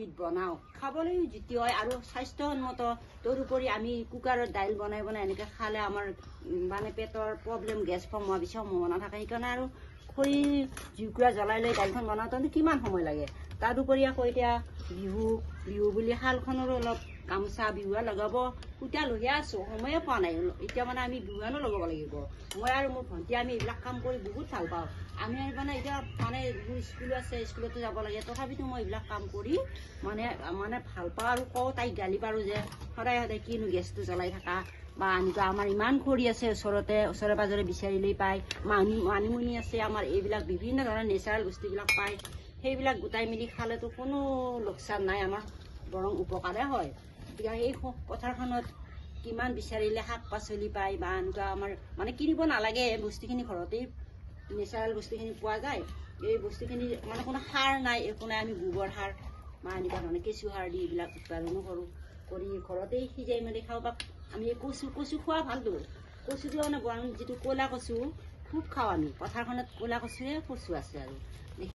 এবিধ বনাওঁ খাবলৈ জুতি হয় আৰু স্বাস্থ্যসন্মত তদুপৰি আমি কুকাৰত দাইল বনাই বনাই এনেকৈ খালে আমাৰ মানে পেটৰ প্ৰব্লেম গেছ ফৰ্ম হোৱাৰ বেছি সম্ভাৱনা থাকে সেইকাৰণে আৰু খৰি জুইকুৰা জ্বলাই লৈ দাইলখন বনাওঁতে কিমান সময় লাগে তাৰোপৰি আকৌ এতিয়া বিহু বুলি শালখনৰো অলপ গামোচা বিহুৱা লগাব সূতা লগাই আছোঁ সময়ে পোৱা নাই এতিয়া মানে আমি বিহুৱানো লগাব লাগিব মই আৰু মোৰ ভণ্টি আমি এইবিলাক কাম কৰি বহুত ভাল পাওঁ আমি মানে এতিয়া মানে স্কুল আছে স্কুলতো যাব লাগে তথাপিতো মই এইবিলাক কাম কৰি মানে ভাল পাওঁ আৰু কওঁ তাইক গালি পাৰোঁ যে সদায় সদায় কিনো গেছটো জ্বলাই থাকা বা এনেকুৱা আমাৰ ইমান খৰি আছে ওচৰে পাজৰে বিচাৰিলেই পায় মানিমুনি আছে আমাৰ এইবিলাক বিভিন্ন ধৰণৰ নেচাৰেল বস্তুবিলাক পায় সেইবিলাক গোটাই মেলি খালেতো কোনো লোকচান নাই আমাৰ বৰং উপকাৰে হয় গতিকে এই পথাৰখনত কিমান বিচাৰিলে শাক পাচলি পায় বা এনেকুৱা আমাৰ মানে কিনিব নালাগে বস্তুখিনি ঘৰতেই নেচাৰেল বস্তুখিনি পোৱা যায় এই বস্তুখিনি মানে কোনো সাৰ নাই একো নাই আমি গোবৰ সাৰ বা এনেকুৱা ধৰণে কেঁচু সাৰ দি এইবিলাক উৎপাদনো কৰি ঘৰতেই সিজাই মেলি খাওঁ বা আমি কচু খোৱা ভালতো কচুটো মানে যিটো ক'লা কচু খুব খাওঁ আমি পথাৰখনত ক'লা কচুৱে কচু আছে আৰু